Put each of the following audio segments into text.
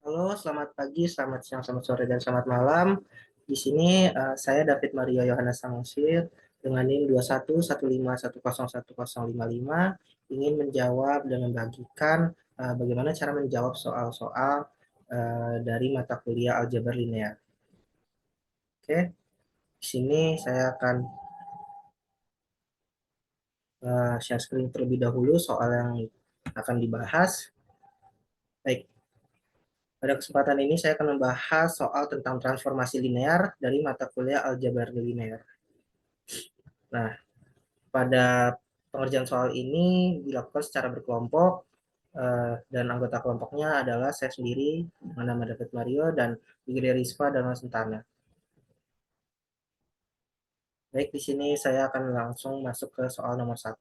Halo, selamat pagi, selamat siang, selamat sore, dan selamat malam. Di sini saya David Mario Yohanes Samosir dengan NIM 2115101055 ingin menjawab dan membagikan bagaimana cara menjawab soal-soal dari mata kuliah aljabar linear. Oke, di sini saya akan share screen terlebih dahulu soal yang akan dibahas. Baik, pada kesempatan ini saya akan membahas soal tentang transformasi linear dari mata kuliah aljabar linear. Nah, pada pengerjaan soal ini dilakukan secara berkelompok dan anggota kelompoknya adalah saya sendiri dengan nama David Mario dan Igri Rispa dan Mas Sentana. Baik, di sini saya akan langsung masuk ke soal nomor 1.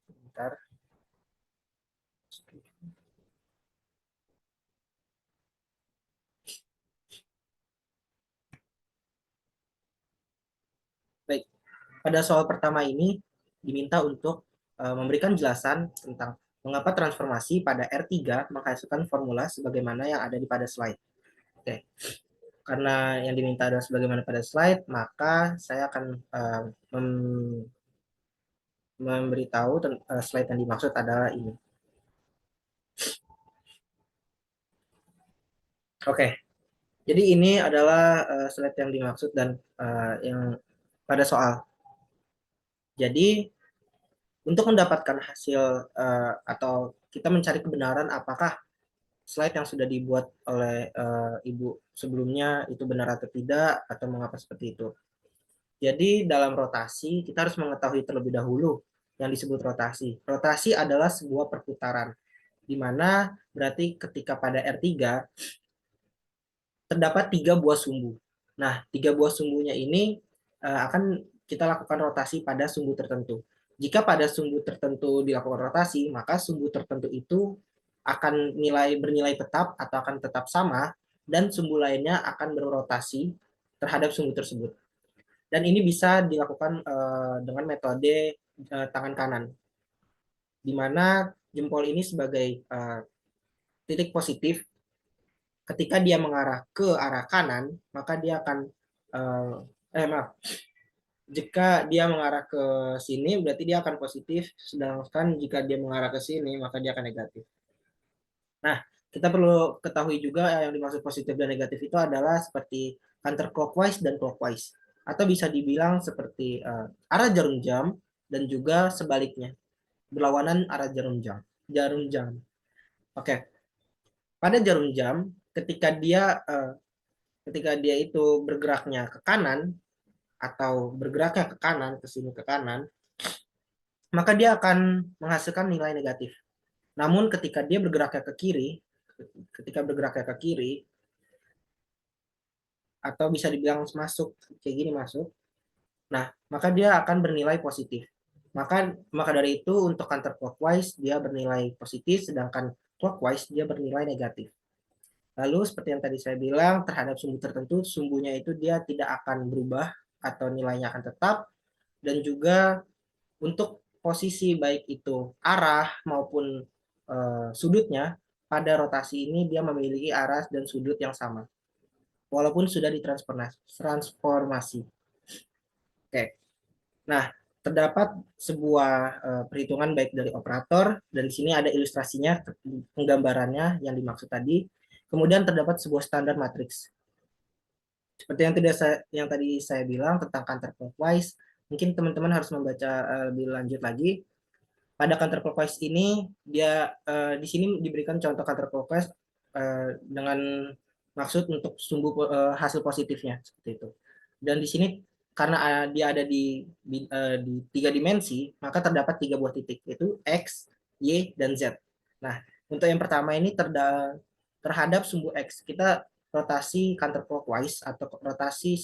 Bentar. Baik, pada soal pertama ini diminta untuk memberikan jelasan tentang mengapa transformasi pada R3 menghasilkan formula sebagaimana yang ada di pada slide. Oke, karena yang diminta adalah sebagaimana pada slide, maka saya akan memberitahu slide yang dimaksud adalah ini. Oke, jadi ini adalah slide yang dimaksud dan yang pada soal. Jadi untuk mendapatkan hasil atau kita mencari kebenaran apakah slide yang sudah dibuat oleh Ibu sebelumnya itu benar atau tidak, atau mengapa seperti itu. Jadi dalam rotasi kita harus mengetahui terlebih dahulu yang disebut rotasi. Rotasi adalah sebuah perputaran, di mana berarti ketika pada R3 terdapat 3 buah sumbu. Nah, 3 buah sumbunya ini akan kita lakukan rotasi pada sumbu tertentu. Jika pada sumbu tertentu dilakukan rotasi, maka sumbu tertentu itu akan bernilai tetap atau akan tetap sama, dan sumbu lainnya akan berrotasi terhadap sumbu tersebut. Dan ini bisa dilakukan dengan metode tangan kanan, di mana jempol ini sebagai titik positif. Ketika dia mengarah ke arah kanan, maka dia akan maaf, jika dia mengarah ke sini berarti dia akan positif, sedangkan jika dia mengarah ke sini maka dia akan negatif. Nah, kita perlu ketahui juga yang dimaksud positif dan negatif itu adalah seperti counterclockwise dan clockwise, atau bisa dibilang seperti arah jarum jam dan juga sebaliknya, berlawanan arah jarum jam. Jarum jam. Oke, pada jarum jam ketika dia itu bergeraknya ke kanan atau bergeraknya ke kanan, ke sini ke kanan, maka dia akan menghasilkan nilai negatif. Namun ketika dia bergeraknya ke kiri, atau bisa dibilang masuk, kayak gini masuk, nah maka dia akan bernilai positif. Maka dari itu untuk counterclockwise dia bernilai positif, sedangkan clockwise dia bernilai negatif. Lalu seperti yang tadi saya bilang, terhadap sumbu tertentu, sumbunya itu dia tidak akan berubah atau nilainya akan tetap, dan juga untuk posisi baik itu arah maupun sudutnya, pada rotasi ini dia memiliki arah dan sudut yang sama, walaupun sudah ditransformasi. Oke, nah terdapat sebuah perhitungan baik dari operator, dan di sini ada ilustrasinya, penggambarannya yang dimaksud tadi. Kemudian terdapat sebuah standar matriks. Seperti yang tadi saya bilang tentang counterclockwise, mungkin teman-teman harus membaca lebih lanjut lagi. Pada counterclockwise ini dia di sini diberikan contoh counterclockwise dengan maksud untuk sumbu hasil positifnya seperti itu. Dan di sini karena dia ada di 3 dimensi, maka terdapat 3 buah titik, yaitu X, Y, dan Z. Nah, untuk yang pertama ini terhadap sumbu X, kita rotasi counterclockwise atau rotasi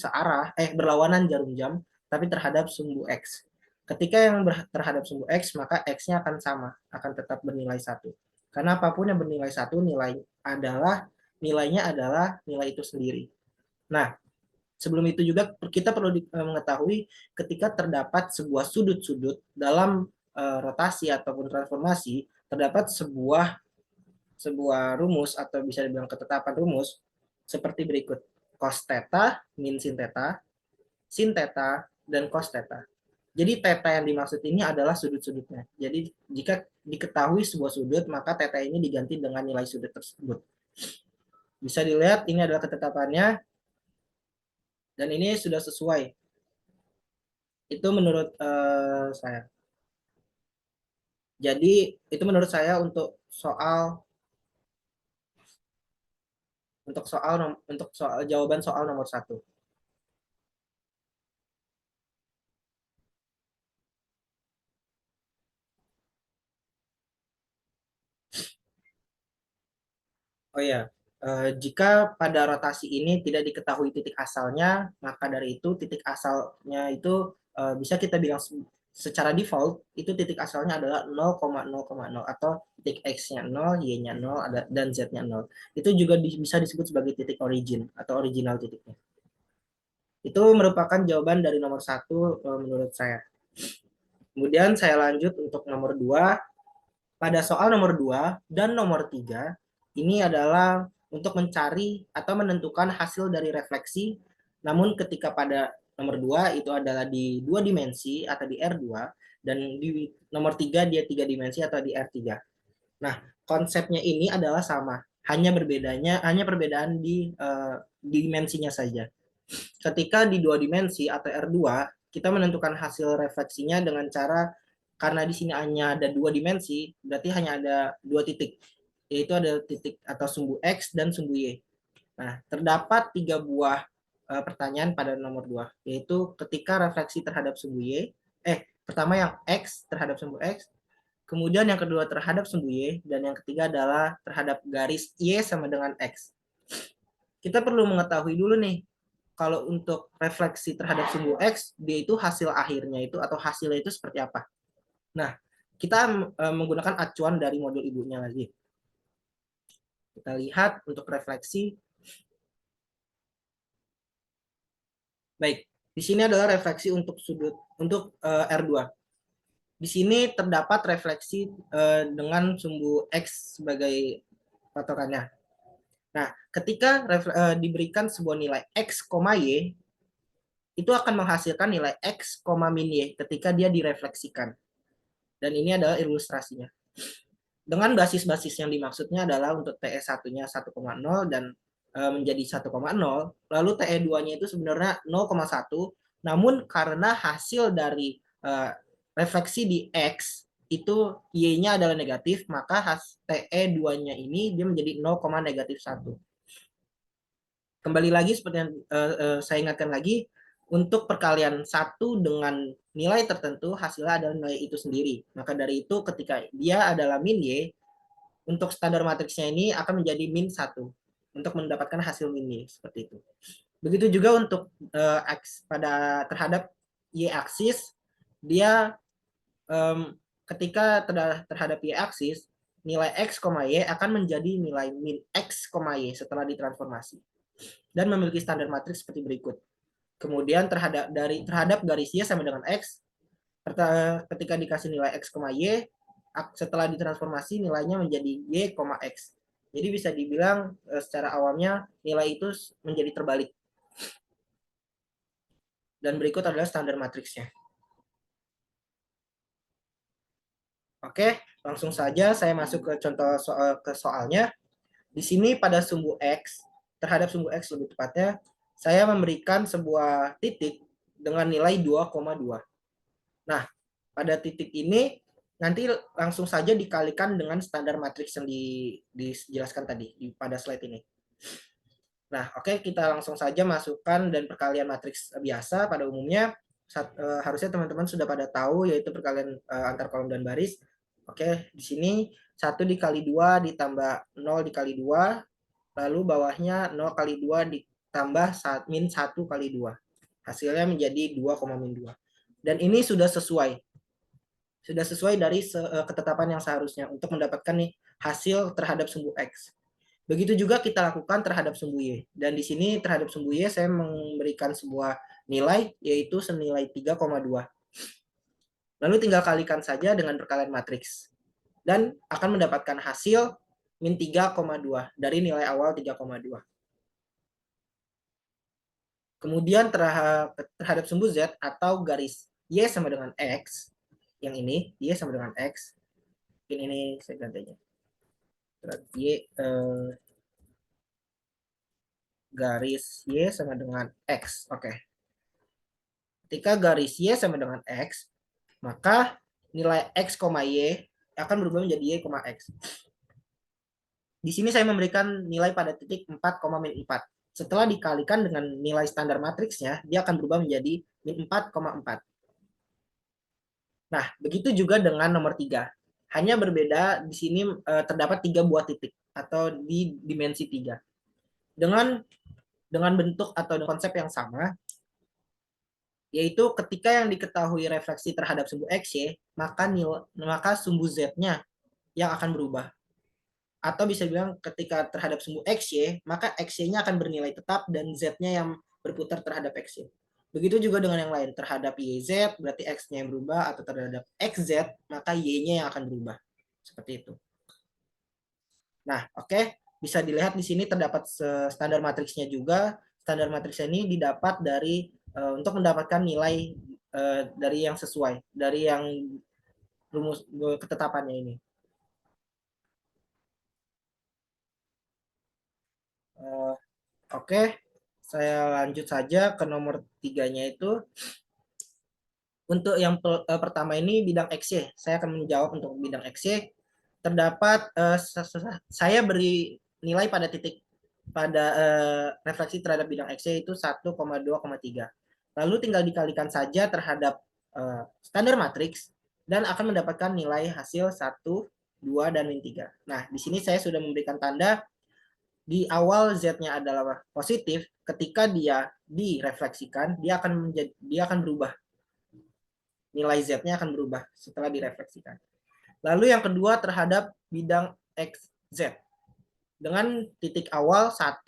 berlawanan jarum jam, tapi terhadap sumbu X. Ketika yang terhadap sumbu X, maka X-nya akan sama, akan tetap bernilai 1. Karena apapun yang bernilai 1, nilainya adalah nilai itu sendiri. Nah, sebelum itu juga kita perlu mengetahui ketika terdapat sebuah sudut-sudut dalam rotasi ataupun transformasi, terdapat sebuah rumus atau bisa dibilang ketetapan rumus seperti berikut. Cos theta, min sin theta, dan cos theta. Jadi theta yang dimaksud ini adalah sudut-sudutnya. Jadi jika diketahui sebuah sudut, maka theta ini diganti dengan nilai sudut tersebut. Bisa dilihat ini adalah ketetapannya, dan ini sudah sesuai. Itu menurut saya. Jadi itu menurut saya untuk soal jawaban soal nomor 1. Oh ya, jika pada rotasi ini tidak diketahui titik asalnya, maka dari itu titik asalnya itu bisa kita bilang secara default itu titik asalnya adalah 0,0,0 atau titik x-nya 0, y-nya 0, dan z-nya 0. Itu juga bisa disebut sebagai titik origin atau original titiknya. Itu merupakan jawaban dari nomor 1 menurut saya. Kemudian saya lanjut untuk nomor 2. Pada soal nomor 2 dan nomor 3, ini adalah untuk mencari atau menentukan hasil dari refleksi, namun ketika pada nomor 2 itu adalah di 2 dimensi atau di R2, dan di nomor 3 dia 3 dimensi atau di R3. Nah, konsepnya ini adalah sama, hanya perbedaan di dimensinya saja. Ketika di 2 dimensi atau R2, kita menentukan hasil refleksinya dengan cara, karena di sini hanya ada 2 dimensi, berarti hanya ada 2 titik, yaitu ada titik atau sumbu X dan sumbu Y. Nah, terdapat 3 buah pertanyaan pada nomor 2, yaitu ketika refleksi terhadap sumbu Y, pertama yang X terhadap sumbu X, kemudian yang kedua terhadap sumbu Y, dan yang ketiga adalah terhadap garis Y sama dengan X. Kita perlu mengetahui dulu nih, kalau untuk refleksi terhadap sumbu X, dia itu hasil akhirnya itu atau hasilnya itu seperti apa. Nah, kita menggunakan acuan dari modul ibunya lagi. Kita lihat untuk refleksi. Baik, di sini adalah refleksi untuk R2. Di sini terdapat refleksi dengan sumbu X sebagai patokannya. Nah, ketika diberikan sebuah nilai X, Y, itu akan menghasilkan nilai X, min Y ketika dia direfleksikan. Dan ini adalah ilustrasinya. Dengan basis-basis yang dimaksudnya adalah untuk TE1-nya 1,0 dan menjadi 1,0, lalu TE2-nya itu sebenarnya 0,1, namun karena hasil dari refleksi di X itu Y-nya adalah negatif, maka TE2-nya ini dia menjadi 0,-1. Kembali lagi seperti yang saya ingatkan lagi, untuk perkalian 1 dengan nilai tertentu, hasilnya adalah nilai itu sendiri. Maka dari itu ketika dia adalah min Y, untuk standar matriksnya ini akan menjadi min 1 untuk mendapatkan hasil min Y, seperti itu. Begitu juga untuk terhadap Y aksis, dia ketika terhadap Y aksis, nilai X, Y akan menjadi nilai min X, Y setelah ditransformasi, dan memiliki standar matriks seperti berikut. Kemudian terhadap garis Y sama dengan X, ketika dikasih nilai X, Y, setelah ditransformasi nilainya menjadi Y, X. Jadi bisa dibilang secara awamnya nilai itu menjadi terbalik. Dan berikut adalah standar matriksnya. Oke, langsung saja saya masuk ke contoh soalnya. Di sini pada sumbu X, terhadap sumbu X lebih tepatnya, saya memberikan sebuah titik dengan nilai 2,2. Nah, pada titik ini nanti langsung saja dikalikan dengan standar matriks yang dijelaskan tadi pada slide ini. Nah, oke, kita langsung saja masukkan dan perkalian matriks biasa pada umumnya. Harusnya teman-teman sudah pada tahu, yaitu perkalian antar kolom dan baris. Oke, di sini 1 dikali 2 ditambah 0 dikali 2, lalu bawahnya 0 kali 2 ditambah min 1 kali 2. Hasilnya menjadi 2,-2. Dan ini sudah sesuai dari ketetapan yang seharusnya untuk mendapatkan nih hasil terhadap sumbu X. Begitu juga kita lakukan terhadap sumbu Y. Dan di sini terhadap sumbu Y saya memberikan sebuah nilai, yaitu senilai 3,2. Lalu tinggal kalikan saja dengan perkalian matriks. dan akan mendapatkan hasil min 3,2 dari nilai awal 3,2. Kemudian terhadap sumbu Z atau garis Y sama dengan X, yang ini, Y sama dengan X, mungkin ini saya gantinya. Y, garis Y sama dengan X, oke. Ketika garis Y sama dengan X, maka nilai X, Y akan berubah menjadi Y, X. Di sini saya memberikan nilai pada titik 4, min 4. Setelah dikalikan dengan nilai standar matriksnya, dia akan berubah menjadi min 4,4. Nah, begitu juga dengan nomor 3. Hanya berbeda di sini terdapat 3 buah titik atau di dimensi 3. Dengan bentuk atau konsep yang sama, yaitu ketika yang diketahui refleksi terhadap sumbu XY, maka sumbu Z-nya yang akan berubah. Atau bisa bilang ketika terhadap sumbu XY, maka XY-nya akan bernilai tetap dan Z-nya yang berputar terhadap XY. Begitu juga dengan yang lain, terhadap YZ berarti X-nya yang berubah, atau terhadap XZ maka Y-nya yang akan berubah. Seperti itu. Nah, oke. Bisa dilihat di sini terdapat standar matriksnya juga. Standar matriksnya ini didapat dari untuk mendapatkan nilai dari yang sesuai, dari yang rumus ketetapannya ini. Oke, saya lanjut saja ke nomor 3-nya itu. Untuk yang pertama ini bidang XY. Saya akan menjawab untuk bidang XY. Terdapat saya beri nilai pada titik pada refleksi terhadap bidang XY itu 1,2,3. Lalu tinggal dikalikan saja terhadap standar matriks dan akan mendapatkan nilai hasil 1, 2, dan min 3. Nah, di sini saya sudah memberikan tanda di awal Z-nya adalah positif, ketika dia direfleksikan, dia akan berubah. Nilai Z-nya akan berubah setelah direfleksikan. Lalu yang kedua terhadap bidang XZ. Dengan titik awal 1,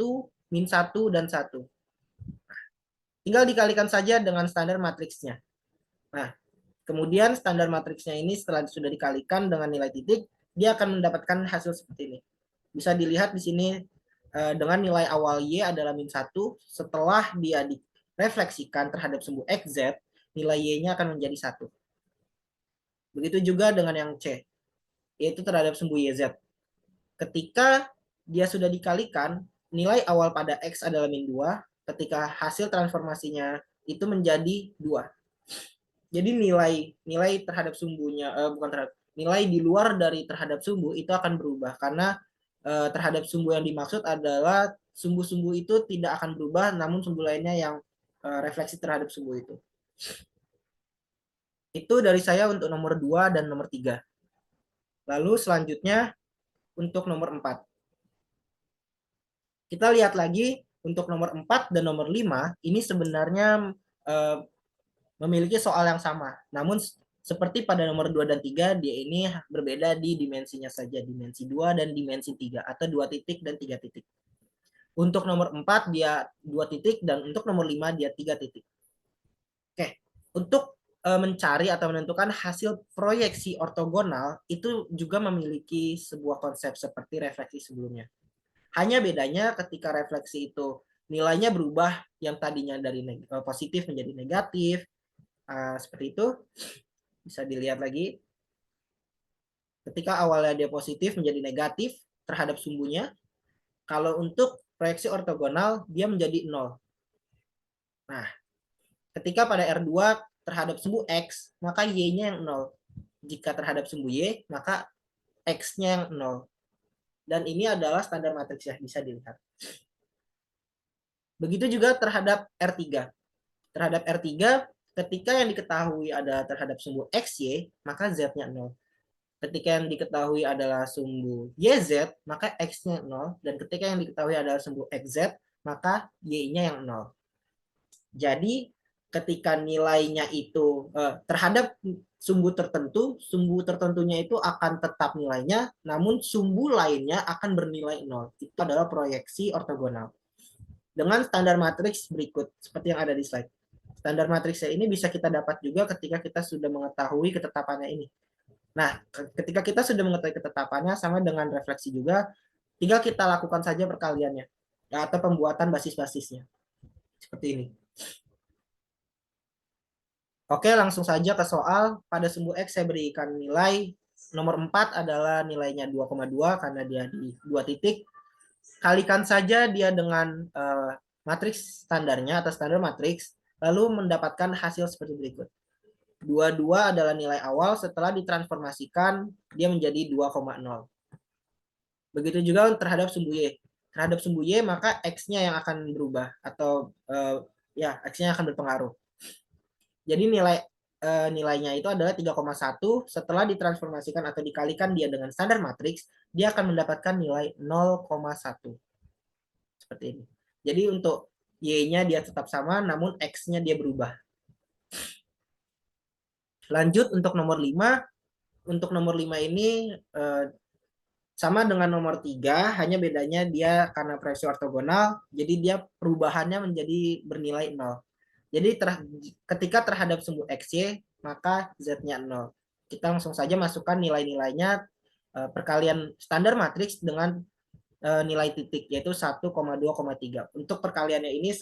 min 1, dan 1. Tinggal dikalikan saja dengan standar matriksnya. Nah, kemudian standar matriksnya ini setelah sudah dikalikan dengan nilai titik, dia akan mendapatkan hasil seperti ini. Bisa dilihat di sini dengan nilai awal Y adalah min 1, setelah dia direfleksikan terhadap sumbu XZ, nilai Y-nya akan menjadi 1. Begitu juga dengan yang C, yaitu terhadap sumbu YZ. Ketika dia sudah dikalikan, nilai awal pada X adalah min 2, ketika hasil transformasinya itu menjadi 2. Jadi nilai terhadap sumbunya, bukan terhadap, nilai di luar dari terhadap sumbu itu akan berubah, karena terhadap sumbu yang dimaksud adalah sumbu-sumbu itu tidak akan berubah, namun sumbu lainnya yang refleksi terhadap sumbu itu. Itu dari saya untuk nomor 2 dan nomor 3. Lalu selanjutnya untuk nomor 4. Kita lihat lagi untuk nomor 4 dan nomor 5, ini sebenarnya memiliki soal yang sama. Namun seperti pada nomor 2 dan 3, dia ini berbeda di dimensinya saja, dimensi 2 dan dimensi 3, atau 2 titik dan 3 titik. Untuk nomor 4 dia 2 titik, dan untuk nomor 5 dia 3 titik. Oke, untuk mencari atau menentukan hasil proyeksi ortogonal itu juga memiliki sebuah konsep seperti refleksi sebelumnya. Hanya bedanya ketika refleksi itu nilainya berubah, yang tadinya dari positif menjadi negatif, seperti itu. Bisa dilihat lagi. Ketika awalnya dia positif menjadi negatif terhadap sumbunya. Kalau untuk proyeksi ortogonal, dia menjadi 0. Nah, ketika pada R2 terhadap sumbu X, maka Y-nya yang 0. Jika terhadap sumbu Y, maka X-nya yang 0. Dan ini adalah standar matriks ya, bisa dilihat. Begitu juga terhadap R3. Terhadap R3, ketika yang diketahui adalah terhadap sumbu XY, maka Z-nya 0. Ketika yang diketahui adalah sumbu YZ, maka X-nya 0. Dan ketika yang diketahui adalah sumbu XZ, maka Y-nya yang 0. Jadi, ketika nilainya itu terhadap sumbu tertentunya itu akan tetap nilainya, namun sumbu lainnya akan bernilai 0. Itu adalah proyeksi ortogonal. Dengan standar matriks berikut, seperti yang ada di slide. Standar matriksnya ini bisa kita dapat juga ketika kita sudah mengetahui ketetapannya ini. Nah, ketika kita sudah mengetahui ketetapannya sama dengan refleksi juga, tinggal kita lakukan saja perkaliannya ya, atau pembuatan basis-basisnya. Seperti ini. Oke, langsung saja ke soal. Pada sumbu X saya berikan nilai. Nomor 4 adalah nilainya 2,2 karena dia di 2 titik. Kalikan saja dia dengan matriks standarnya atau standar matriks, lalu mendapatkan hasil seperti berikut. 22 adalah nilai awal, setelah ditransformasikan dia menjadi 2,0. Begitu juga terhadap sumbu Y. Terhadap sumbu Y maka X-nya yang akan berubah atau ya X-nya akan berpengaruh. Jadi nilainya itu adalah 3,1, setelah ditransformasikan atau dikalikan dia dengan standar matriks, dia akan mendapatkan nilai 0,1. Seperti ini. Jadi untuk Y-nya dia tetap sama, namun X-nya dia berubah. Lanjut untuk nomor 5. Untuk nomor 5 ini sama dengan nomor 3, hanya bedanya dia karena proyeksi ortogonal, jadi dia perubahannya menjadi bernilai 0. Jadi ketika terhadap sumbu XY, maka Z-nya 0. Kita langsung saja masukkan nilai-nilainya perkalian standar matriks dengan nilai titik, yaitu 1,2,3. Untuk perkaliannya ini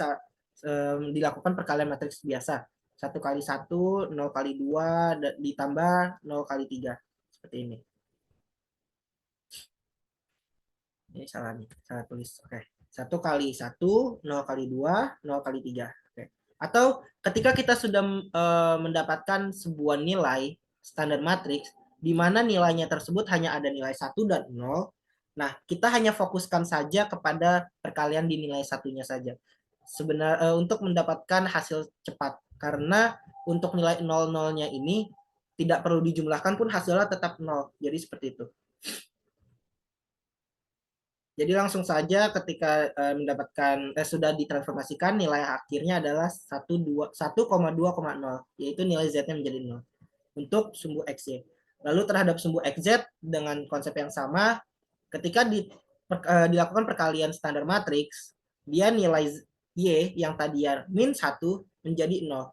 dilakukan perkalian matriks biasa. 1 kali 1, 0 kali 2, ditambah 0 kali 3. Seperti ini. Ini salah nih, salah tulis. Oke. 1 kali 1, 0 kali 2, 0 kali 3. Oke. Atau ketika kita sudah mendapatkan sebuah nilai standar matriks, di mana nilainya tersebut hanya ada nilai 1 dan 0, nah kita hanya fokuskan saja kepada perkalian di nilai satunya saja. Sebenarnya untuk mendapatkan hasil cepat. Karena untuk nilai 0,0-nya ini tidak perlu dijumlahkan pun hasilnya tetap 0. Jadi seperti itu. Jadi langsung saja ketika mendapatkan sudah ditransformasikan, nilai akhirnya adalah 1,2,0, yaitu nilai Z-nya menjadi 0 untuk sumbu XY. Lalu terhadap sumbu XZ dengan konsep yang sama, ketika dilakukan perkalian standar matriks, dia nilai Y yang tadi ya min 1 menjadi 0.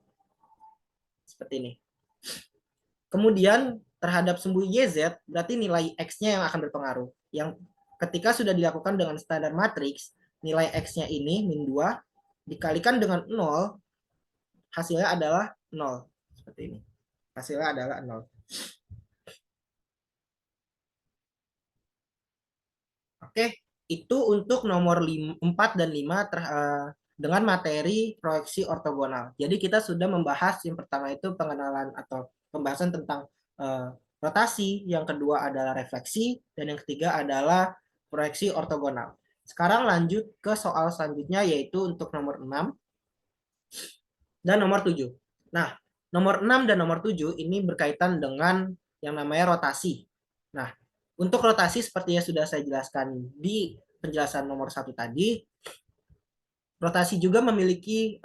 Seperti ini. Kemudian terhadap sumbu YZ, berarti nilai X-nya yang akan berpengaruh. Yang ketika sudah dilakukan dengan standar matriks, nilai X-nya ini, min 2, dikalikan dengan 0, hasilnya adalah 0. Seperti ini. Hasilnya adalah 0. Oke, itu untuk nomor 4 dan 5 dengan materi proyeksi ortogonal. Jadi kita sudah membahas yang pertama itu pengenalan atau pembahasan tentang rotasi, yang kedua adalah refleksi, dan yang ketiga adalah proyeksi ortogonal. Sekarang lanjut ke soal selanjutnya, yaitu untuk nomor 6 dan nomor 7. Nah, nomor 6 dan nomor 7 ini berkaitan dengan yang namanya rotasi. Nah, untuk rotasi seperti yang sudah saya jelaskan di penjelasan nomor 1 tadi, rotasi juga memiliki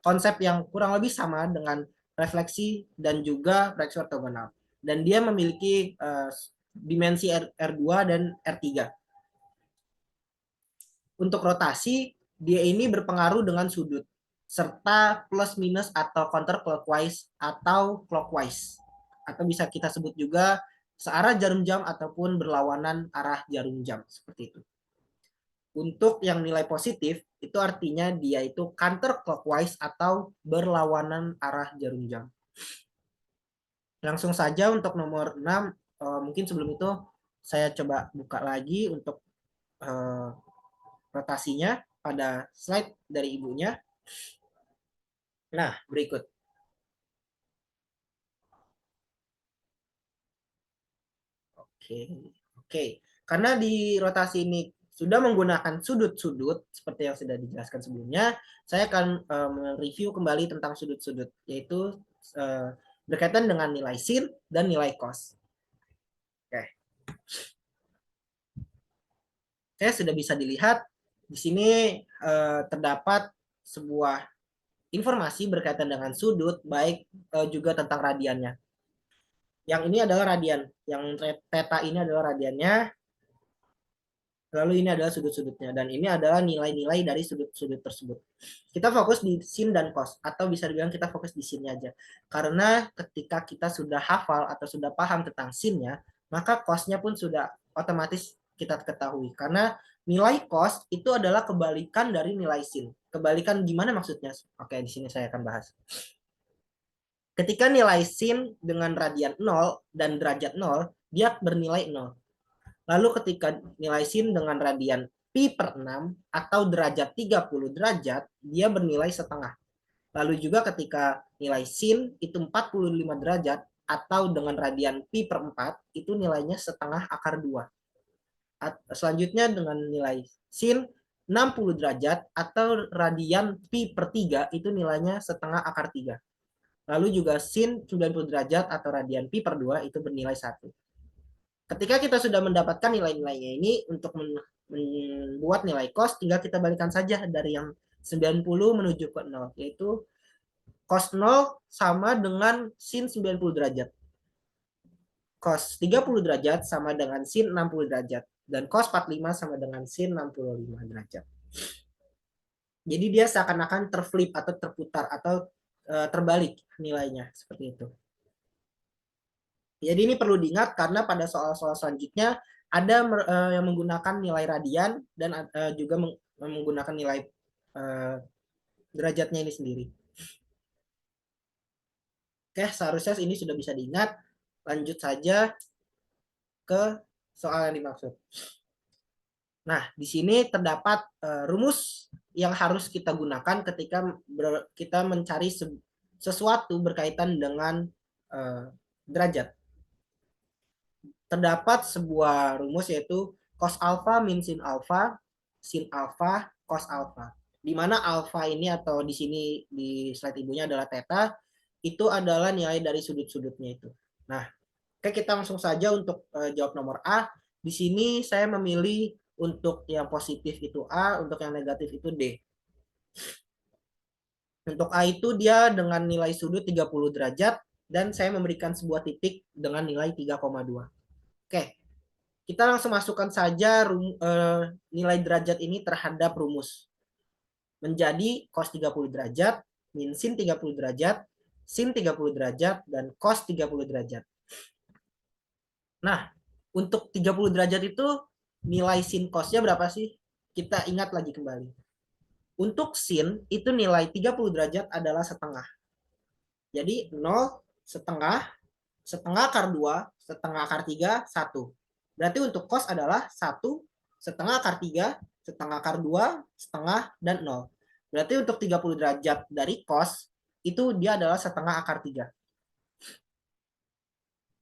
konsep yang kurang lebih sama dengan refleksi dan juga proyeksi ortogonal. Dan dia memiliki dimensi R2 dan R3. Untuk rotasi, dia ini berpengaruh dengan sudut, serta plus minus atau counterclockwise atau clockwise. Atau bisa kita sebut juga searah jarum jam ataupun berlawanan arah jarum jam. Seperti itu. Untuk yang nilai positif, itu artinya dia itu counterclockwise atau berlawanan arah jarum jam. Langsung saja untuk nomor 6, mungkin sebelum itu saya coba buka lagi untuk rotasinya pada slide dari ibunya. Nah, berikut. Oke. Karena di rotasi ini sudah menggunakan sudut-sudut seperti yang sudah dijelaskan sebelumnya, saya akan mereview kembali tentang sudut-sudut, yaitu berkaitan dengan nilai sin dan nilai cos. Oke. Oke, sudah bisa dilihat di sini terdapat sebuah informasi berkaitan dengan sudut, baik juga tentang radiannya. Yang ini adalah radian, yang theta ini adalah radiannya. Lalu ini adalah sudut-sudutnya, dan ini adalah nilai-nilai dari sudut-sudut tersebut. Kita fokus di sin dan cos, atau bisa dibilang kita fokus di sinnya aja. Karena ketika kita sudah hafal atau sudah paham tentang sinnya, maka cosnya pun sudah otomatis kita ketahui. Karena nilai cos itu adalah kebalikan dari nilai sin. Kebalikan gimana maksudnya? Oke, di sini saya akan bahas. Ketika nilai sin dengan radian 0 dan derajat 0, dia bernilai 0. Lalu ketika nilai sin dengan radian pi per 6 atau derajat 30 derajat, dia bernilai setengah. Lalu juga ketika nilai sin itu 45 derajat atau dengan radian pi per 4, itu nilainya setengah akar 2. Selanjutnya dengan nilai sin 60 derajat atau radian pi per 3, itu nilainya setengah akar 3. Lalu juga sin 90 derajat atau radian pi per 2 itu bernilai 1. Ketika kita sudah mendapatkan nilai-nilainya ini, untuk membuat nilai cos, tinggal kita balikan saja dari yang 90 menuju ke 0, yaitu cos 0 sama dengan sin 90 derajat. Cos 30 derajat sama dengan sin 60 derajat. Dan cos 45 sama dengan sin 65 derajat. Jadi dia seakan-akan terflip atau terputar atau terbalik nilainya, seperti itu. Jadi ini perlu diingat karena pada soal-soal selanjutnya ada yang menggunakan nilai radian dan juga menggunakan nilai derajatnya ini sendiri. Oke, seharusnya ini sudah bisa diingat. Lanjut saja ke soal yang dimaksud. Nah, di sini terdapat rumus yang harus kita gunakan ketika kita mencari sesuatu berkaitan dengan derajat. Terdapat sebuah rumus yaitu cos alpha min sin alpha, cos alpha. Di mana alpha ini atau di sini di slide ibunya adalah theta, itu adalah nilai dari sudut-sudutnya itu. Nah, oke, kita langsung saja untuk jawab nomor A. Di sini saya memilih untuk yang positif itu A, untuk yang negatif itu D. Untuk A itu dia dengan nilai sudut 30 derajat dan saya memberikan sebuah titik dengan nilai 3,2. Oke, kita langsung masukkan saja nilai derajat ini terhadap rumus. Menjadi cos 30 derajat, min sin 30 derajat, sin 30 derajat, dan cos 30 derajat. Nah, untuk 30 derajat itu nilai sin cosnya berapa sih? Kita ingat lagi kembali. Untuk sin itu nilai 30 derajat adalah setengah. Jadi 0, setengah, setengah akar 2, setengah akar 3, 1. Berarti untuk cos adalah 1, setengah akar 3, setengah akar 2, setengah, dan 0. Berarti untuk 30 derajat dari cos, itu dia adalah setengah akar 3.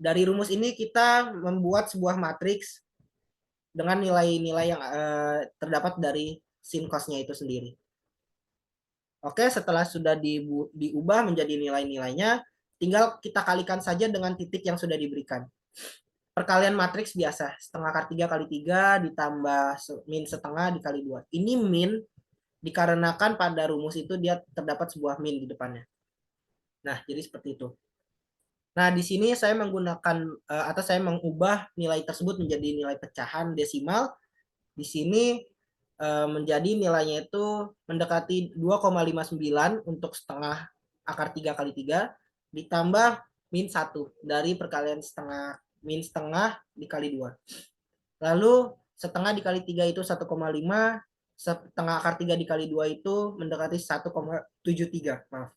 Dari rumus ini kita membuat sebuah matriks dengan nilai-nilai yang terdapat dari sin cosnya itu sendiri. Oke, setelah sudah diubah menjadi nilai-nilainya, tinggal kita kalikan saja dengan titik yang sudah diberikan. Perkalian matriks biasa, setengah akar 3 kali 3 ditambah min setengah dikali 2. Ini min dikarenakan pada rumus itu dia terdapat sebuah min di depannya. Nah, jadi seperti itu. Nah, di sini saya menggunakan atau saya mengubah nilai tersebut menjadi nilai pecahan desimal. Di sini menjadi nilainya itu mendekati 2,59 untuk setengah akar 3 kali 3 ditambah min 1 dari perkalian setengah min setengah dikali 2. Lalu setengah dikali 3 itu 1,5, setengah akar 3 dikali 2 itu mendekati 1,73. Maaf.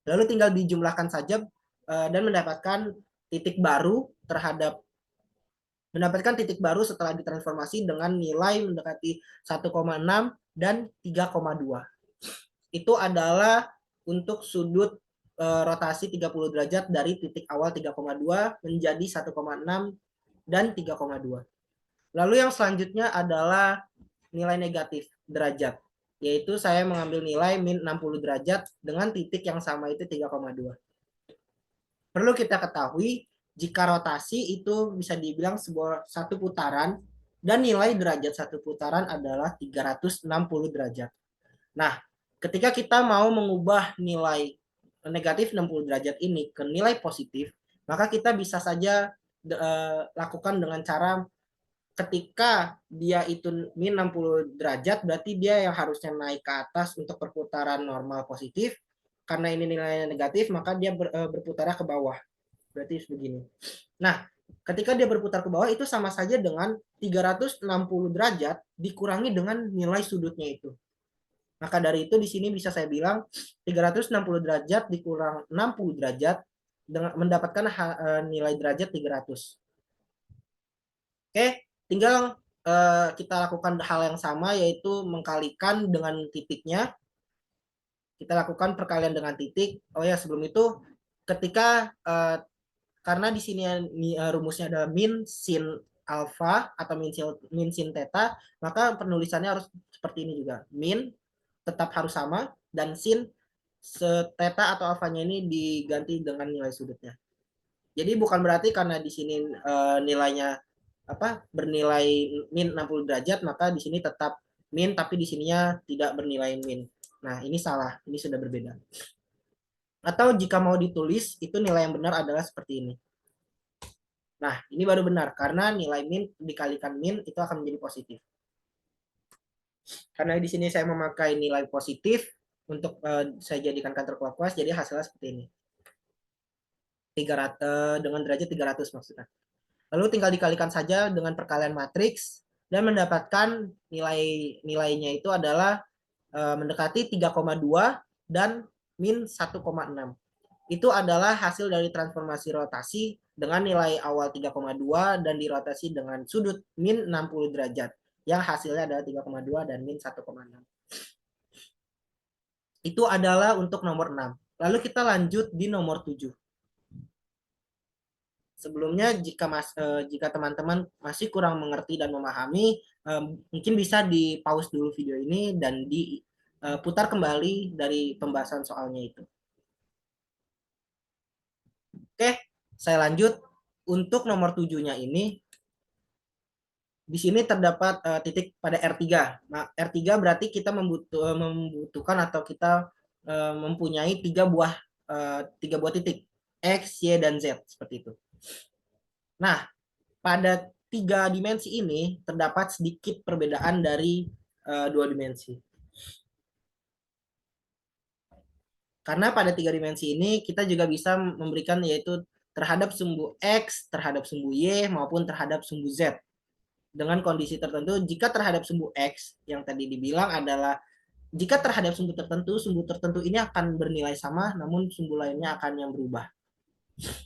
Lalu tinggal dijumlahkan saja dan mendapatkan titik baru setelah ditransformasi dengan nilai mendekati 1,6 dan 3,2. Itu adalah untuk sudut rotasi 30 derajat dari titik awal 3,2 menjadi 1,6 dan 3,2. Lalu yang selanjutnya adalah nilai negatif derajat, yaitu saya mengambil nilai min 60 derajat dengan titik yang sama itu 3,2. Perlu kita ketahui jika rotasi itu bisa dibilang satu putaran dan nilai derajat satu putaran adalah 360 derajat. Nah, ketika kita mau mengubah nilai negatif 60 derajat ini ke nilai positif, maka kita bisa saja lakukan dengan cara ketika dia itu min 60 derajat, berarti dia yang harusnya naik ke atas untuk perputaran normal positif. Karena ini nilainya negatif, maka dia berputarnya ke bawah. Berarti begini. Nah, ketika dia berputar ke bawah itu sama saja dengan 360 derajat dikurangi dengan nilai sudutnya itu. Maka dari itu di sini bisa saya bilang 360 derajat dikurang 60 derajat dengan mendapatkan nilai derajat 300. Oke, tinggal kita lakukan hal yang sama yaitu mengkalikan dengan titiknya. Kita lakukan perkalian dengan titik. Oh ya, sebelum itu ketika karena di sini rumusnya adalah min sin alfa atau min sin theta, maka penulisannya harus seperti ini juga. Min tetap harus sama dan sin theta atau alfanya ini diganti dengan nilai sudutnya. Jadi bukan berarti karena di sini nilainya bernilai min 60 derajat maka di sini tetap min tapi di sininya tidak bernilai min. Nah, ini salah, ini sudah berbeda. Atau jika mau ditulis itu nilai yang benar adalah seperti ini. Nah, ini baru benar karena nilai min dikalikan min itu akan menjadi positif. Karena di sini saya memakai nilai positif untuk saya jadikan counterclockwise, jadi hasilnya seperti ini. 300 dengan derajat 300 maksudnya. Lalu tinggal dikalikan saja dengan perkalian matriks dan mendapatkan nilainya itu adalah mendekati 3,2 dan min 1,6. Itu adalah hasil dari transformasi rotasi dengan nilai awal 3,2 dan dirotasi dengan sudut min 60 derajat yang hasilnya adalah 3,2 dan min 1,6. Itu adalah untuk nomor 6. Lalu kita lanjut di nomor 7. Sebelumnya jika teman-teman masih kurang mengerti dan memahami, mungkin bisa di pause dulu video ini dan diputar kembali dari pembahasan soalnya itu. Oke, saya lanjut. Untuk nomor 7-nya ini, di sini terdapat titik pada R3. Nah, R3 berarti kita membutuhkan atau kita mempunyai tiga buah titik, X, Y, dan Z, seperti itu. Nah, pada 3 dimensi ini terdapat sedikit perbedaan dari 2 dimensi. Karena pada 3 dimensi ini kita juga bisa memberikan yaitu terhadap sumbu X, terhadap sumbu Y, maupun terhadap sumbu Z. Dengan kondisi tertentu, jika terhadap sumbu X, yang tadi dibilang adalah jika terhadap sumbu tertentu ini akan bernilai sama, namun sumbu lainnya akan yang berubah.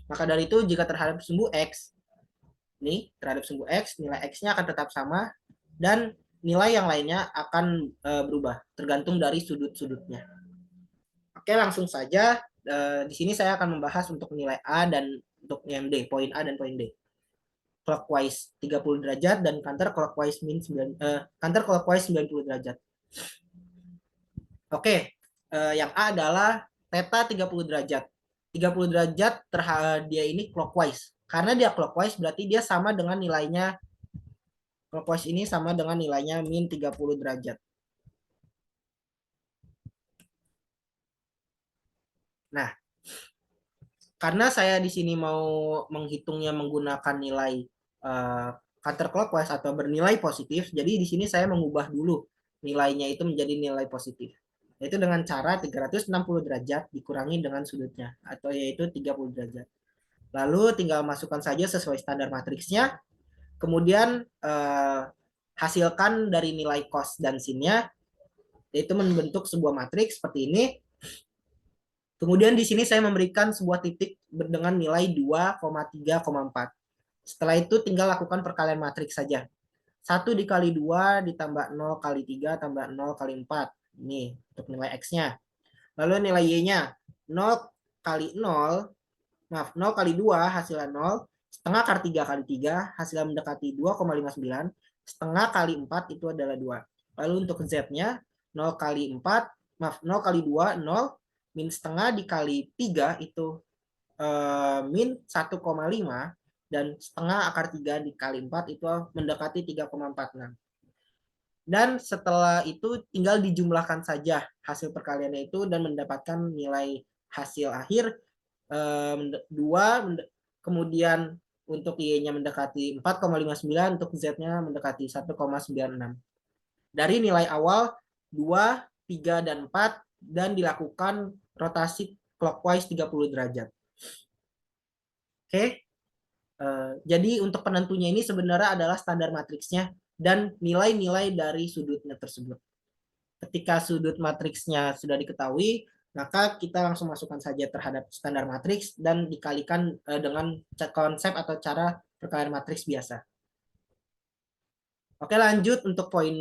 Maka dari itu, jika terhadap sumbu X, nih, terhadap sumbu X, nilai X-nya akan tetap sama, dan nilai yang lainnya akan berubah, tergantung dari sudut-sudutnya. Oke, langsung saja. Di sini saya akan membahas untuk nilai A dan untuk yang D, poin A dan poin D. Clockwise 30 derajat dan counter clockwise 90 derajat. Oke, yang A adalah theta 30 derajat. 30 derajat dia ini clockwise. Karena dia clockwise berarti dia sama dengan nilainya, clockwise ini sama dengan nilainya min 30 derajat. Nah, karena saya di sini mau menghitungnya menggunakan nilai counterclockwise atau bernilai positif, jadi di sini saya mengubah dulu nilainya itu menjadi nilai positif. Yaitu dengan cara 360 derajat dikurangi dengan sudutnya, atau yaitu 30 derajat. Lalu tinggal masukkan saja sesuai standar matriksnya, kemudian hasilkan dari nilai cos dan sinnya, yaitu membentuk sebuah matriks seperti ini. Kemudian di sini saya memberikan sebuah titik dengan nilai 2,3,4. Setelah itu tinggal lakukan perkalian matriks saja. 1 dikali 2 ditambah 0 kali 3 tambah 0 kali 4. Ini untuk nilai X-nya. Lalu nilai Y-nya 0 kali 0, maaf 0 kali 2 hasilnya 0, setengah kali 3 kali 3 hasilnya mendekati 2,59, setengah kali 4 itu adalah 2. Lalu untuk Z-nya 0 kali 4, maaf 0 kali 2, 0, min setengah dikali 3 itu min 1,5 dan setengah akar 3 dikali 4 itu mendekati 3,46. Dan setelah itu tinggal dijumlahkan saja hasil perkaliannya itu dan mendapatkan nilai hasil akhir 2, kemudian untuk Y-nya mendekati 4,59, untuk Z-nya mendekati 1,96. Dari nilai awal 2, 3, dan 4, dan dilakukan rotasi clockwise 30 derajat. Oke, jadi untuk penentunya ini sebenarnya adalah standar matriksnya dan nilai-nilai dari sudutnya tersebut. Ketika sudut matriksnya sudah diketahui, maka kita langsung masukkan saja terhadap standar matriks dan dikalikan dengan konsep atau cara perkalian matriks biasa. Oke, lanjut untuk poin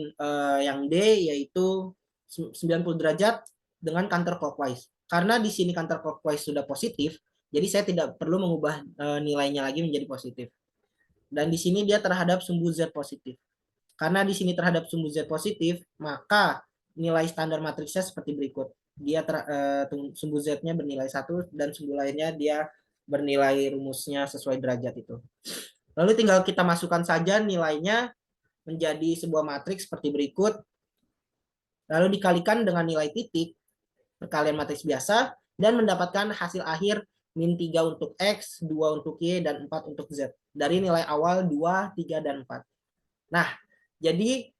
yang D, yaitu 90 derajat dengan counter clockwise. Karena di sini counter clockwise sudah positif, jadi saya tidak perlu mengubah nilainya lagi menjadi positif. Dan di sini dia terhadap sumbu Z positif. Karena di sini terhadap sumbu Z positif, maka nilai standar matriksnya seperti berikut. Dia sumbu Z-nya bernilai 1 dan sumbu lainnya dia bernilai rumusnya sesuai derajat itu. Lalu tinggal kita masukkan saja nilainya menjadi sebuah matriks seperti berikut. Lalu dikalikan dengan nilai titik perkalian matriks biasa dan mendapatkan hasil akhir min 3 untuk X, 2 untuk Y, dan 4 untuk Z. Dari nilai awal 2, 3, dan 4. Nah, jadi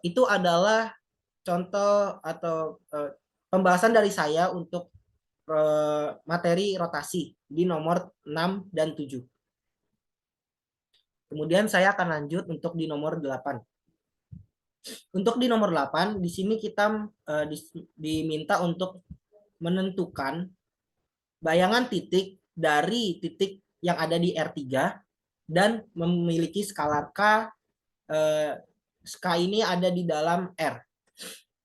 itu adalah contoh atau pembahasan dari saya untuk materi rotasi di nomor 6 dan 7. Kemudian saya akan lanjut untuk di nomor 8. Untuk di nomor 8, di sini kita diminta untuk menentukan bayangan titik dari titik yang ada di R3 dan memiliki skalar K. K ini ada di dalam R.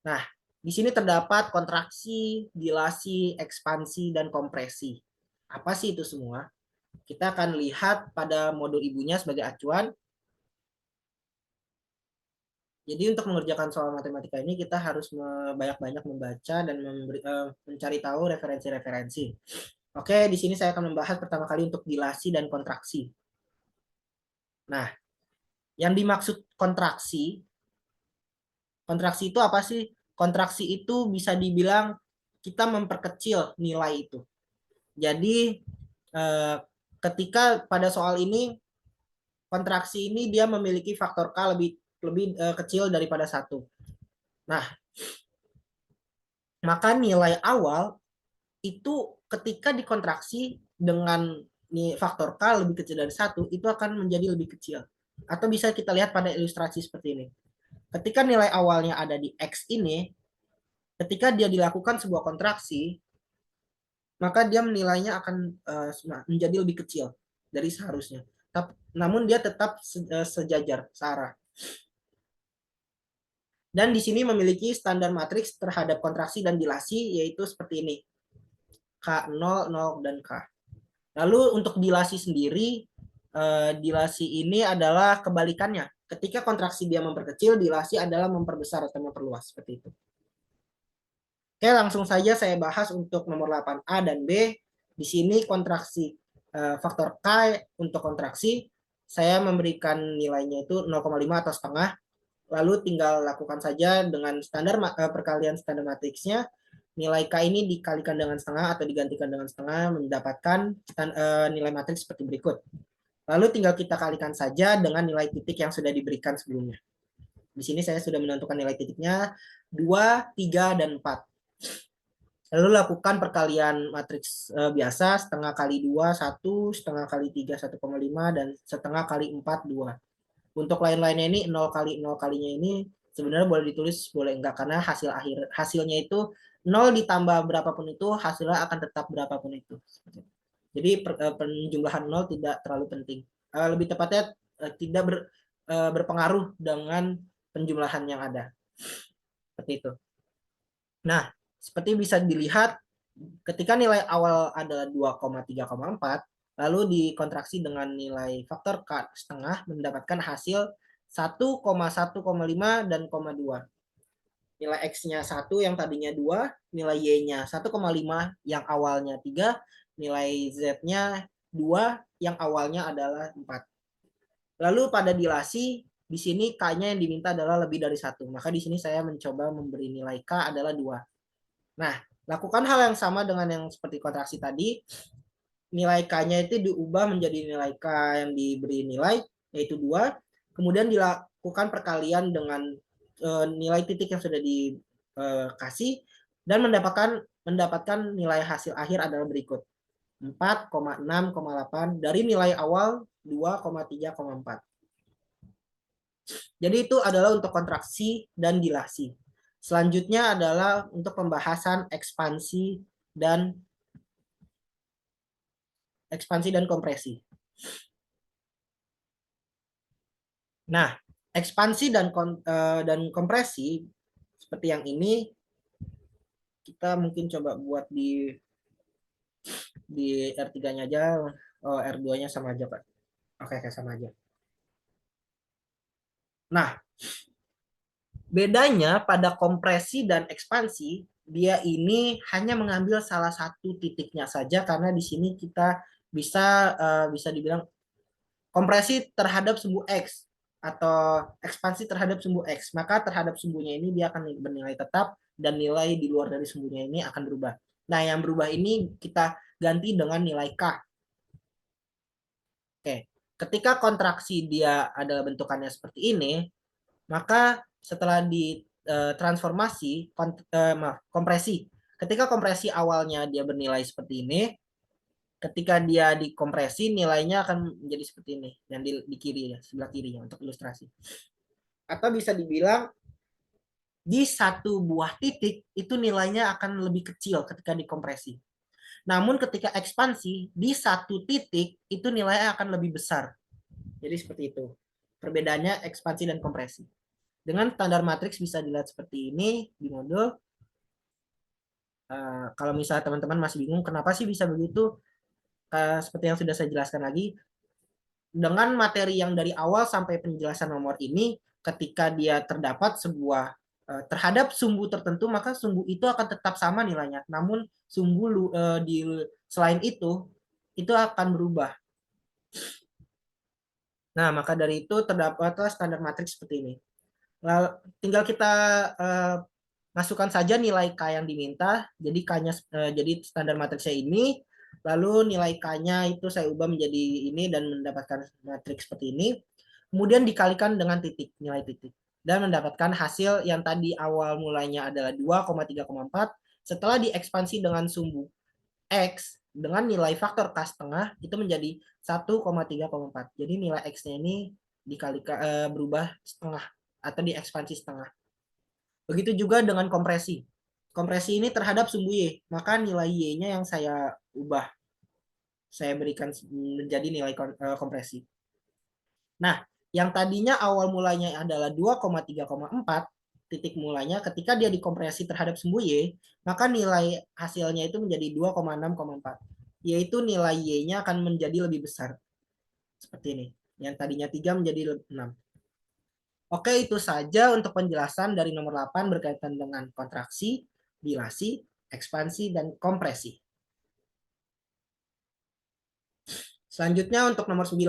Nah, di sini terdapat kontraksi, dilasi, ekspansi, dan kompresi. Apa sih itu semua? Kita akan lihat pada modul ibunya sebagai acuan. Jadi untuk mengerjakan soal matematika ini kita harus banyak-banyak membaca dan mencari tahu referensi-referensi. Oke, di sini saya akan membahas pertama kali untuk dilasi dan kontraksi. Nah, yang dimaksud kontraksi itu apa sih? Kontraksi itu bisa dibilang kita memperkecil nilai itu. Jadi ketika pada soal ini kontraksi ini dia memiliki faktor K lebih kecil daripada 1. Nah, maka nilai awal itu ketika dikontraksi dengan faktor K lebih kecil dari 1, itu akan menjadi lebih kecil. Atau bisa kita lihat pada ilustrasi seperti ini. Ketika nilai awalnya ada di X ini, ketika dia dilakukan sebuah kontraksi, maka dia menilainya akan menjadi lebih kecil dari seharusnya. Namun dia tetap sejajar, searah. Dan di sini memiliki standar matriks terhadap kontraksi dan dilasi, yaitu seperti ini. K0, 0, dan K. Lalu untuk dilasi sendiri, dilasi ini adalah kebalikannya. Ketika kontraksi dia memperkecil, dilasi adalah memperbesar atau memperluas, seperti itu. Oke, langsung saja saya bahas untuk nomor 8A dan B. Di sini kontraksi faktor K untuk kontraksi, saya memberikan nilainya itu 0,5 atau setengah. Lalu tinggal lakukan saja dengan standar perkalian standar matriksnya. Nilai K ini dikalikan dengan setengah atau digantikan dengan setengah, mendapatkan nilai matriks seperti berikut. Lalu tinggal kita kalikan saja dengan nilai titik yang sudah diberikan sebelumnya. Di sini saya sudah menentukan nilai titiknya 2, 3, dan 4. Lalu lakukan perkalian matriks biasa, setengah kali 2, 1, setengah kali 3, 1,5, dan setengah kali 4, 2. Untuk lain-lainnya ini 0 kali 0 kalinya ini sebenarnya boleh ditulis, boleh enggak, karena hasilnya itu 0 ditambah berapapun itu hasilnya akan tetap berapapun itu. Jadi penjumlahan 0 tidak terlalu penting. Lebih tepatnya tidak berpengaruh dengan penjumlahan yang ada. Seperti itu. Nah, seperti bisa dilihat ketika nilai awal adalah 2,3,4, lalu dikontraksi dengan nilai faktor K setengah mendapatkan hasil 1,1,5 dan 0,2. Nilai X-nya 1 yang tadinya 2, nilai Y-nya 1,5 yang awalnya 3, nilai Z-nya 2 yang awalnya adalah 4. Lalu pada dilasi, di sini K-nya yang diminta adalah lebih dari 1. Maka di sini saya mencoba memberi nilai K adalah 2. Nah, lakukan hal yang sama dengan yang seperti kontraksi tadi. nilai K-nya itu diubah menjadi nilai K yang diberi nilai, yaitu 2. Kemudian dilakukan perkalian dengan nilai titik yang sudah dikasih, dan mendapatkan nilai hasil akhir adalah berikut. 4,6,8 dari nilai awal 2,3,4. Jadi itu adalah untuk kontraksi dan dilasi. Selanjutnya adalah untuk pembahasan ekspansi dan kompresi. Nah, ekspansi dan kompresi seperti yang ini kita mungkin coba buat di R3-nya aja. Oh, R2-nya sama aja, Pak. Oke, sama aja. Nah, bedanya pada kompresi dan ekspansi, dia ini hanya mengambil salah satu titiknya saja, karena di sini kita bisa dibilang kompresi terhadap sumbu X atau ekspansi terhadap sumbu X, maka terhadap sumbunya ini dia akan bernilai tetap dan nilai di luar dari sumbunya ini akan berubah. Nah, yang berubah ini kita ganti dengan nilai K. Oke, ketika kontraksi dia adalah bentukannya seperti ini, maka setelah ditransformasi kompresi, ketika kompresi awalnya dia bernilai seperti ini, ketika dia dikompresi nilainya akan menjadi seperti ini, yang di kiri ya, sebelah kirinya untuk ilustrasi. Atau bisa dibilang di satu buah titik itu nilainya akan lebih kecil ketika dikompresi. Namun ketika ekspansi di satu titik itu nilainya akan lebih besar. Jadi seperti itu. Perbedaannya ekspansi dan kompresi. Dengan standar matriks bisa dilihat seperti ini di modul. Kalau misalnya teman-teman masih bingung kenapa sih bisa begitu, seperti yang sudah saya jelaskan lagi, dengan materi yang dari awal sampai penjelasan nomor ini, ketika dia terdapat sebuah terhadap sumbu tertentu, maka sumbu itu akan tetap sama nilainya. Namun sumbu di selain itu akan berubah. Nah, maka dari itu terdapatlah standar matriks seperti ini. Lalu, tinggal kita masukkan saja nilai K yang diminta. Jadi K-nya jadi standar matriksnya ini. Lalu nilai K-nya itu saya ubah menjadi ini dan mendapatkan matriks seperti ini. Kemudian dikalikan dengan titik, nilai titik. Dan mendapatkan hasil yang tadi awal mulanya adalah 2,3,4. Setelah diekspansi dengan sumbu X dengan nilai faktor K setengah itu menjadi 1,3,4. Jadi nilai X-nya ini dikalikan berubah setengah atau diekspansi setengah. Begitu juga dengan kompresi. Kompresi ini terhadap sumbu Y, maka nilai Y-nya yang saya ubah. Saya berikan menjadi nilai kompresi. Nah, yang tadinya awal mulanya adalah 2,3,4, titik mulanya ketika dia dikompresi terhadap sumbu Y, maka nilai hasilnya itu menjadi 2,6,4. Yaitu nilai Y-nya akan menjadi lebih besar. Seperti ini. Yang tadinya 3 menjadi 6. Oke, itu saja untuk penjelasan dari nomor 8 berkaitan dengan kontraksi, dilasi, ekspansi, dan kompresi. Selanjutnya untuk nomor 9.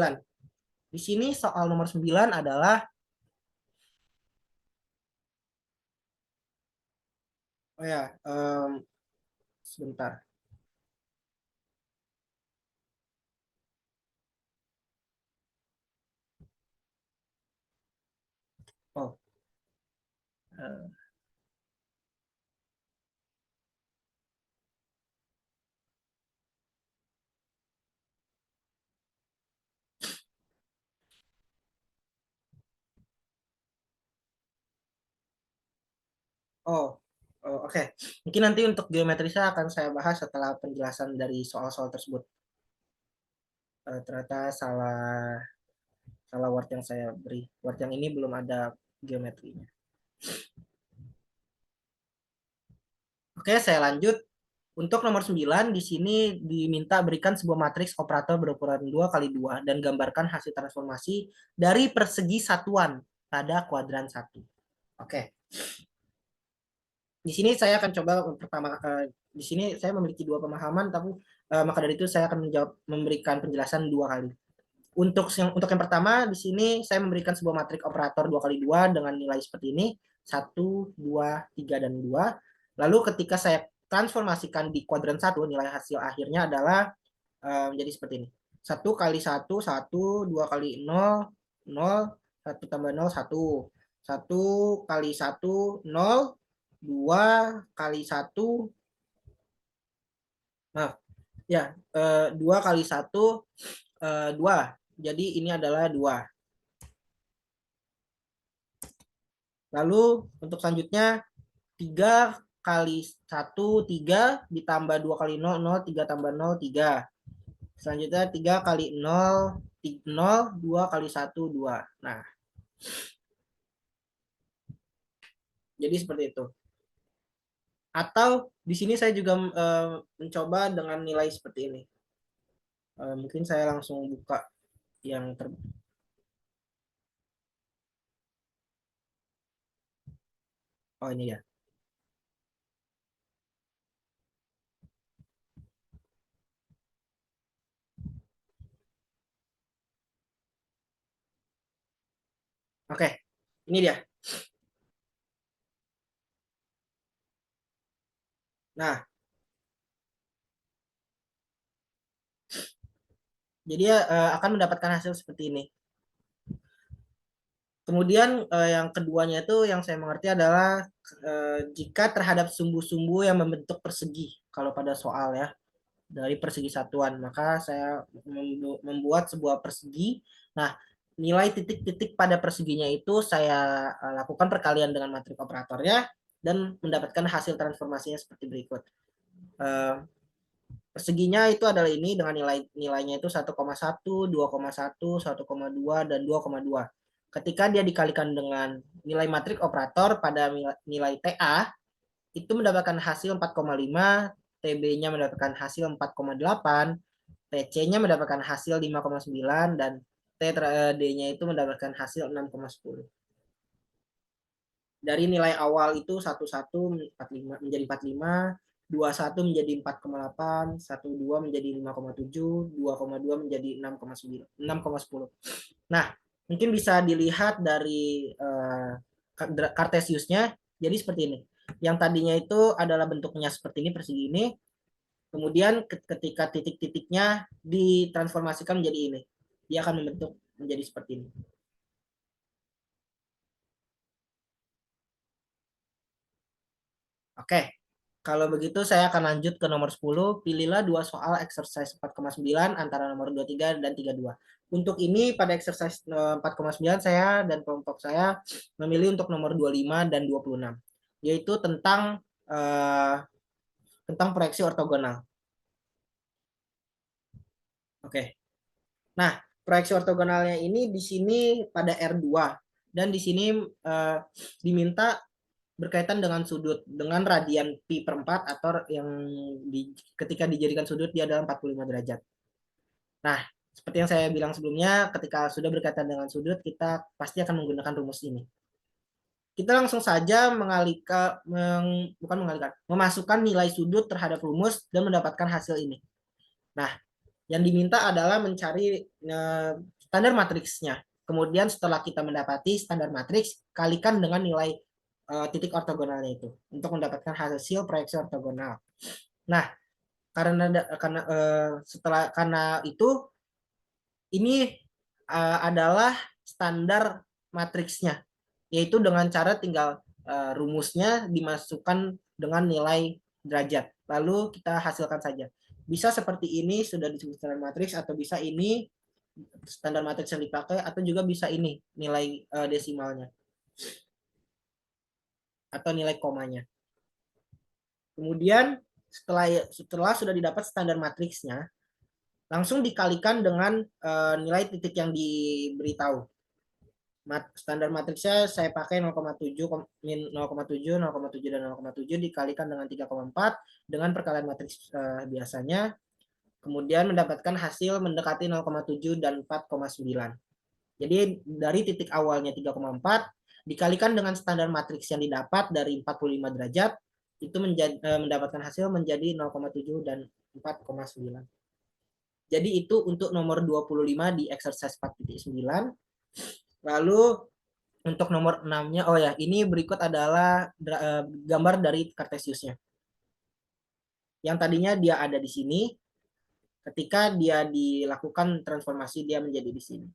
Di sini soal nomor 9 adalah sebentar. Oh. Oh, oke. Mungkin nanti untuk geometri saya akan saya bahas setelah penjelasan dari soal-soal tersebut. Ternyata salah word yang saya beri. Word yang ini belum ada geometrinya. Oke, saya lanjut. Untuk nomor 9, di sini diminta berikan sebuah matriks operator berukuran 2 kali 2 dan gambarkan hasil transformasi dari persegi satuan pada kuadran 1. Oke. Di sini saya akan coba di sini saya memiliki dua pemahaman, tapi maka dari itu saya akan memberikan penjelasan dua kali. Untuk yang pertama, di sini saya memberikan sebuah matriks operator 2 kali 2 dengan nilai seperti ini, 1, 2, 3, dan 2. Lalu ketika saya transformasikan di kuadran 1, nilai hasil akhirnya adalah Jadi seperti ini. 1 kali 1, 1, 2 kali 0, 0, 1 tambah 0, 1. 1 kali 1, 0, 2 kali 1, maaf, ya, 2 kali 1, 2. Jadi ini adalah 2. Lalu untuk selanjutnya 3 kali 1, 3 ditambah 2 kali 0, 0, 3 tambah 0, 3. Selanjutnya 3 kali 0, 0, 2 kali 1, 2. Nah, jadi seperti itu. Atau di sini saya juga mencoba dengan nilai seperti ini. Mungkin saya langsung buka yang oh ini ya. Oke, ini dia. Nah, jadi akan mendapatkan hasil seperti ini. Kemudian yang keduanya itu yang saya mengerti adalah jika terhadap sumbu-sumbu yang membentuk persegi kalau pada soal ya dari persegi satuan, maka saya membuat sebuah persegi. Nah, nilai titik-titik pada perseginya itu saya lakukan perkalian dengan matrik operatornya dan mendapatkan hasil transformasinya seperti berikut. Perseginya itu adalah ini dengan nilainya itu 1,1, 2,1, 1,2, dan 2,2. Ketika dia dikalikan dengan nilai matrik operator pada nilai TA, itu mendapatkan hasil 4,5, TB-nya mendapatkan hasil 4,8, TC-nya mendapatkan hasil 5,9, dan TD-nya itu mendapatkan hasil 6,10. Dari nilai awal itu 11 menjadi 45, 21 menjadi 4,8, 12 menjadi 5,7, 2,2 menjadi 6,9, 6,10. Nah, mungkin bisa dilihat dari Cartesiusnya. Jadi seperti ini. Yang tadinya itu adalah bentuknya seperti ini, persegi ini. Kemudian ketika titik-titiknya ditransformasikan menjadi ini, dia akan membentuk menjadi seperti ini. Oke, kalau begitu saya akan lanjut ke nomor 10. Pilihlah dua soal exercise 4,9 antara nomor 23 dan 32. Untuk ini pada exercise 4,9 saya dan kelompok saya memilih untuk nomor 25 dan 26, yaitu tentang proyeksi ortogonal. Oke. Nah, proyeksi ortogonalnya ini di sini pada R2 dan di sini diminta berkaitan dengan sudut dengan radian pi per 4 atau yang ketika dijadikan sudut dia adalah 45 derajat. Nah, seperti yang saya bilang sebelumnya, ketika sudah berkaitan dengan sudut, kita pasti akan menggunakan rumus ini. Kita langsung saja memasukkan nilai sudut terhadap rumus dan mendapatkan hasil ini. Nah, yang diminta adalah mencari standar matriksnya. Kemudian setelah kita mendapati standar matriks, kalikan dengan nilai titik ortogonalnya itu untuk mendapatkan hasil proyeksi ortogonal. Nah, karena itu ini adalah standar matriksnya, yaitu dengan cara tinggal rumusnya dimasukkan dengan nilai derajat. Lalu kita hasilkan saja. Bisa seperti ini sudah disebut standar matriks, atau bisa ini standar matriks yang dipakai, atau juga bisa ini nilai desimalnya atau nilai komanya. Kemudian setelah sudah didapat standar matriksnya, langsung dikalikan dengan nilai titik yang diberitahu. Standar matriksnya saya pakai 0,7, 0,7, 0,7 dan 0,7 dikalikan dengan 3,4 dengan perkalian matriks biasanya. Kemudian mendapatkan hasil mendekati 0,7 dan 4,9. Jadi dari titik awalnya 3,4 dikalikan dengan standar matriks yang didapat dari 45 derajat, itu mendapatkan hasil menjadi 0,7 dan 4,9. Jadi itu untuk nomor 25 di exercise 4.9. Lalu untuk nomor 6-nya, oh ya, ini berikut adalah gambar dari Cartesiusnya. Yang tadinya dia ada di sini, ketika dia dilakukan transformasi dia menjadi di sini.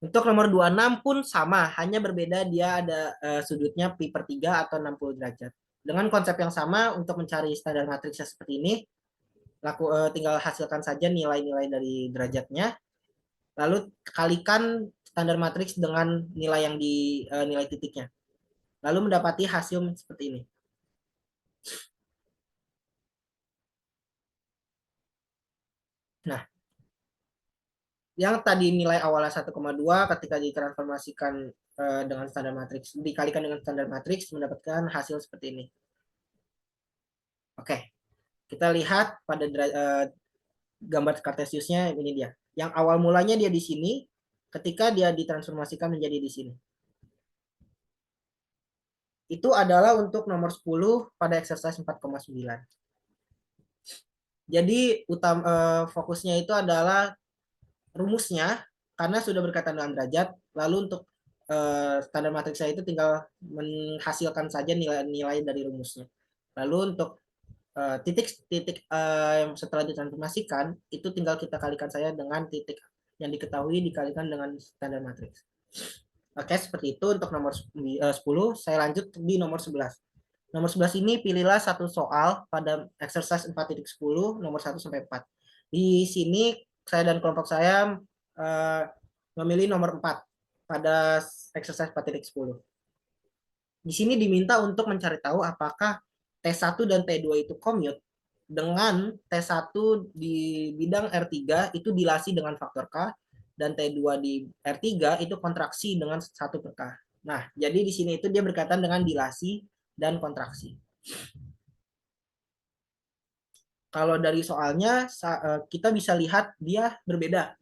Untuk nomor 26 pun sama, hanya berbeda dia ada sudutnya pi per 3 atau 60 derajat. Dengan konsep yang sama, untuk mencari standar matriksnya seperti ini, tinggal hasilkan saja nilai-nilai dari derajatnya, lalu kalikan standar matriks dengan nilai yang di nilai titiknya. Lalu mendapati hasil seperti ini. Nah, yang tadi nilai awalnya 1,2 ketika ditransformasikan dengan standar matriks, dikalikan dengan standar matriks mendapatkan hasil seperti ini. Oke, kita lihat pada gambar kartesiusnya ini dia. Yang awal mulanya dia di sini, ketika dia ditransformasikan menjadi di sini. Itu adalah untuk nomor 10 pada exercise 4,9. Jadi fokusnya itu adalah rumusnya, karena sudah berkaitan dengan derajat, lalu untuk standar matriks saya itu tinggal menghasilkan saja nilai-nilai dari rumusnya. Lalu untuk titik-titik setelah ditransformasikan, itu tinggal kita kalikan saja dengan titik yang diketahui dikalikan dengan standar matriks. Oke, seperti itu untuk nomor 10. Saya lanjut di nomor 11. Nomor 11 ini pilihlah satu soal pada exercise 4.10 nomor 1 sampai 4. Di sini saya dan kelompok saya memilih nomor 4 pada exercise 4.10. Di sini diminta untuk mencari tahu apakah T1 dan T2 itu commute dengan T1 di bidang R3 itu dilasi dengan faktor K dan T2 di R3 itu kontraksi dengan 1 per K. Nah, jadi di sini itu dia berkaitan dengan dilasi dan kontraksi. Kalau dari soalnya kita bisa lihat dia berbeda.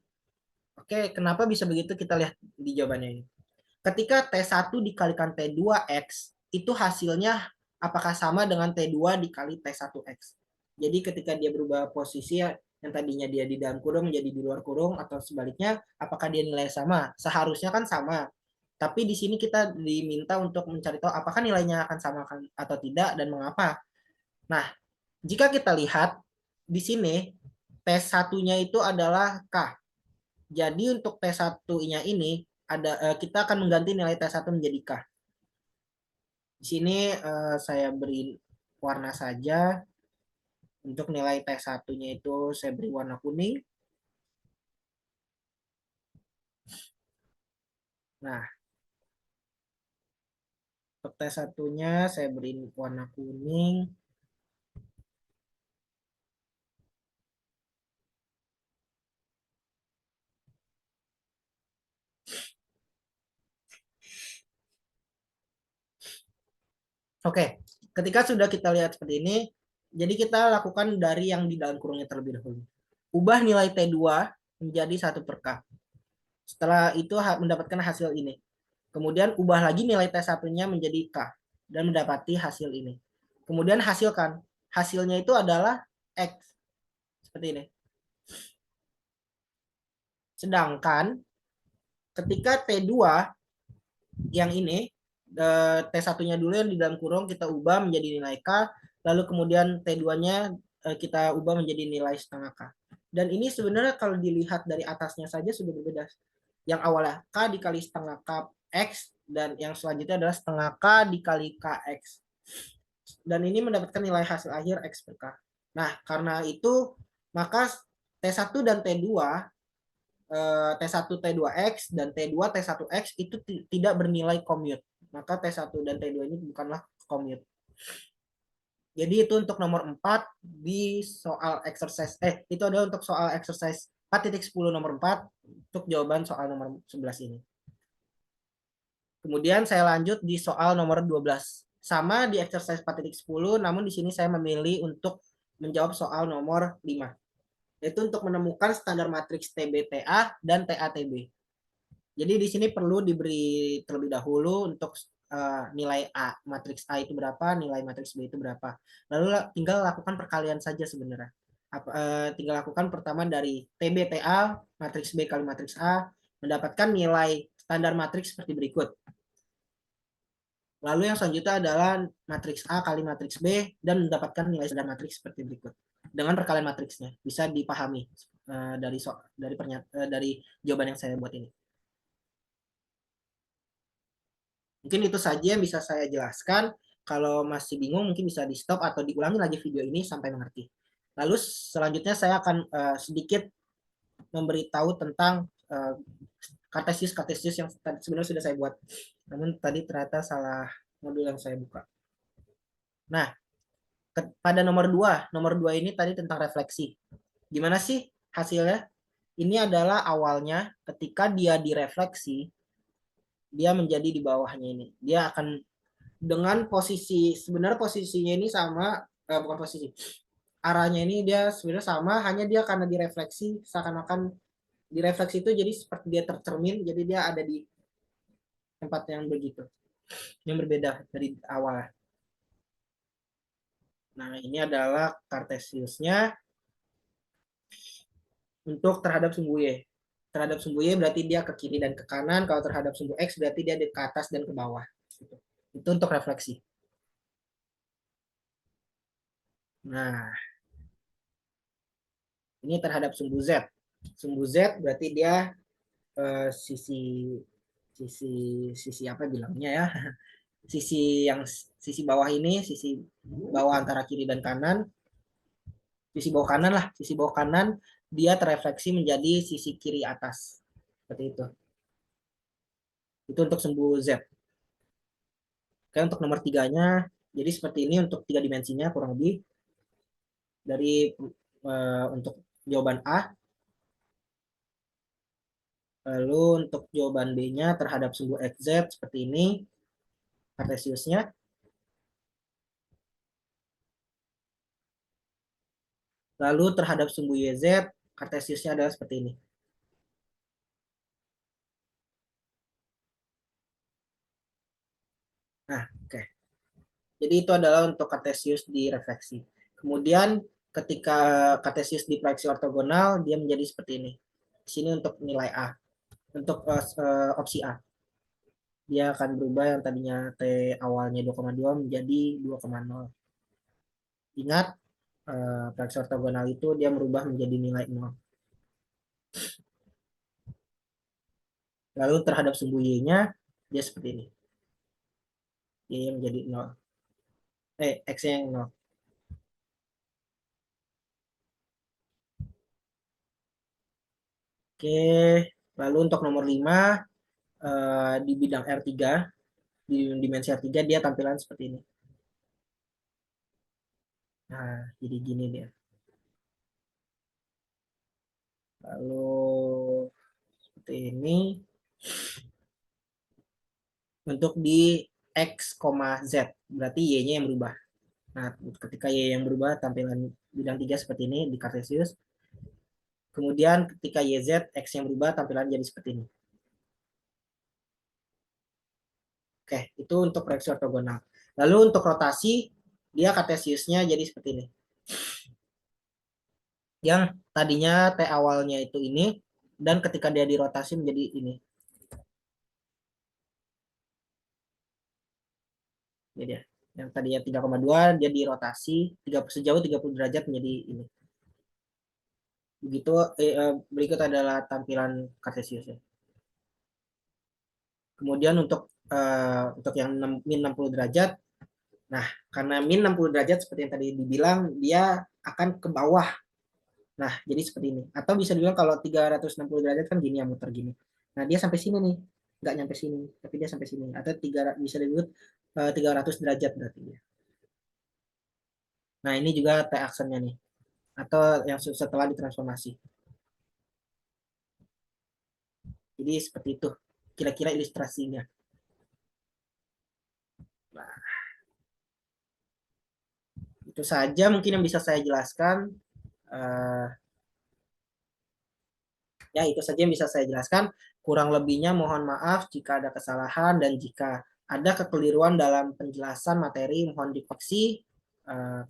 Oke, kenapa bisa begitu kita lihat di jawabannya ini. Ketika T1 dikalikan T2X, itu hasilnya apakah sama dengan T2 dikali T1X. Jadi ketika dia berubah posisi yang tadinya dia di dalam kurung menjadi di luar kurung atau sebaliknya, apakah dia nilai sama? Seharusnya kan sama. Tapi di sini kita diminta untuk mencari tahu apakah nilainya akan sama atau tidak dan mengapa. Nah, jika kita lihat di sini T1-nya itu adalah K. Jadi untuk T1-nya ini kita akan mengganti nilai T1 menjadi K. Di sini saya beri warna saja. Untuk nilai T1-nya itu saya beri warna kuning. Nah, untuk T1-nya saya beri warna kuning. Oke, ketika sudah kita lihat seperti ini, jadi kita lakukan dari yang di dalam kurungnya terlebih dahulu. Ubah nilai T2 menjadi 1 per K. Setelah itu mendapatkan hasil ini. Kemudian ubah lagi nilai T1-nya menjadi K dan mendapati hasil ini. Kemudian hasilkan. Hasilnya itu adalah X. Seperti ini. Sedangkan ketika T2 yang ini, T1-nya dulu yang di dalam kurung kita ubah menjadi nilai K, lalu kemudian T2-nya kita ubah menjadi nilai setengah K. Dan ini sebenarnya kalau dilihat dari atasnya saja sudah berbeda. Yang awalnya K dikali setengah K X, dan yang selanjutnya adalah setengah K dikali KX. Dan ini mendapatkan nilai hasil akhir X per K. Nah, karena itu, maka T1 dan T2 T1 T2X dan T2 T1X itu tidak bernilai commute. Maka T1 dan T2 ini bukanlah commute. Jadi itu untuk nomor 4 di soal exercise itu adalah untuk soal exercise 4.10 nomor 4 untuk jawaban soal nomor 11 ini. Kemudian saya lanjut di soal nomor 12. Sama di exercise 4.10 namun di sini saya memilih untuk menjawab soal nomor 5. Yaitu untuk menemukan standar matriks TBTA dan TATB. Jadi di sini perlu diberi terlebih dahulu untuk nilai A, matriks A itu berapa, nilai matriks B itu berapa. Lalu tinggal lakukan perkalian saja sebenarnya. Tinggal lakukan pertama dari TBTA, matriks B kali matriks A, mendapatkan nilai standar matriks seperti berikut. Lalu yang selanjutnya adalah matriks A kali matriks B dan mendapatkan nilai sadar matriks seperti berikut. Dengan perkalian matriksnya bisa dipahami dari jawaban yang saya buat ini. Mungkin itu saja yang bisa saya jelaskan. Kalau masih bingung mungkin bisa di stop atau diulangi lagi video ini sampai mengerti. Lalu selanjutnya saya akan sedikit memberitahu tentang kartesius yang sebenarnya sudah saya buat. Namun tadi ternyata salah modul yang saya buka. Nah, pada nomor 2 ini tadi tentang refleksi. Gimana sih hasilnya? Ini adalah awalnya ketika dia direfleksi, dia menjadi di bawahnya ini. Dia akan dengan posisi, sebenarnya posisinya ini sama, bukan posisi, arahnya ini dia sebenarnya sama, hanya dia karena direfleksi, seakan-akan direfleksi itu jadi seperti dia tercermin, jadi dia ada di tempat yang begitu, yang berbeda dari awal. Nah, ini adalah Cartesiusnya untuk terhadap sumbu Y. Terhadap sumbu Y berarti dia ke kiri dan ke kanan, kalau terhadap sumbu X berarti dia ke atas dan ke bawah. Itu untuk refleksi. Nah, ini terhadap sumbu Z. Sumbu Z berarti dia sisi sisi sisi apa bilangnya ya? Sisi bawah ini, sisi bawah antara kiri dan kanan, sisi bawah kanan lah, sisi bawah kanan dia terefleksi menjadi sisi kiri atas. Seperti itu. Itu untuk sumbu Z. Oke, untuk nomor tiganya, jadi seperti ini untuk 3 dimensinya kurang lebih. Dari untuk jawaban A. Lalu untuk jawaban B-nya terhadap sumbu XZ seperti ini. Kartesiusnya. Lalu terhadap sumbu YZ, kartesiusnya adalah seperti ini. Nah, oke. Jadi itu adalah untuk kartesius di refleksi. Kemudian ketika kartesius di proyeksi ortogonal, dia menjadi seperti ini. Di sini untuk nilai A. Untuk opsi A. Dia akan berubah yang tadinya T awalnya 2,2 menjadi 2,0. Ingat, proyeksi ortogonal itu dia merubah menjadi nilai 0. Lalu terhadap sumbu Y-nya, dia seperti ini. Y-nya menjadi 0. X-nya yang 0. Oke, lalu untuk nomor 5, di bidang R3, di dimensi R3 dia tampilan seperti ini. Nah, jadi gini dia. Lalu seperti ini untuk di X, Z, berarti Y-nya yang berubah. Nah, ketika Y yang berubah, tampilan bidang 3 seperti ini di Cartesius. Kemudian ketika YZ, X yang berubah, tampilan jadi seperti ini. Oke, itu untuk proyeksi ortogonal. Lalu untuk rotasi, dia Cartesiusnya jadi seperti ini. Yang tadinya T awalnya itu ini, dan ketika dia dirotasi menjadi ini. Ini dia. Yang tadinya 3,2 dia dirotasi sejauh 30 derajat menjadi ini. Begitu berikut adalah tampilan Cartesius ya. Kemudian untuk yang min 60 derajat, nah karena min 60 derajat seperti yang tadi dibilang dia akan ke bawah. Nah, jadi seperti ini. Atau bisa dibilang kalau 360 derajat kan gini ya muter gini. Nah, dia sampai sini nih. Nggak nyampe sini, tapi dia sampai sini. Atau bisa disebut 300 derajat berarti dia. Nah, ini juga T aksennya nih. Atau yang setelah ditransformasi. Jadi seperti itu. Kira-kira ilustrasinya. Nah, itu saja mungkin yang bisa saya jelaskan. Uh, Ya, itu saja yang bisa saya jelaskan. Kurang lebihnya mohon maaf jika ada kesalahan dan jika ada kekeliruan dalam penjelasan materi mohon dikoreksi.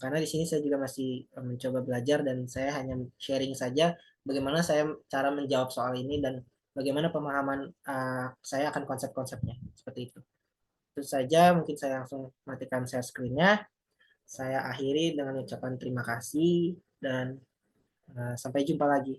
Karena di sini saya juga masih mencoba belajar dan saya hanya sharing saja bagaimana saya cara menjawab soal ini dan bagaimana pemahaman saya akan konsep-konsepnya. Seperti itu. Itu saja, mungkin saya langsung matikan share screen-nya. Saya akhiri dengan ucapan terima kasih dan sampai jumpa lagi.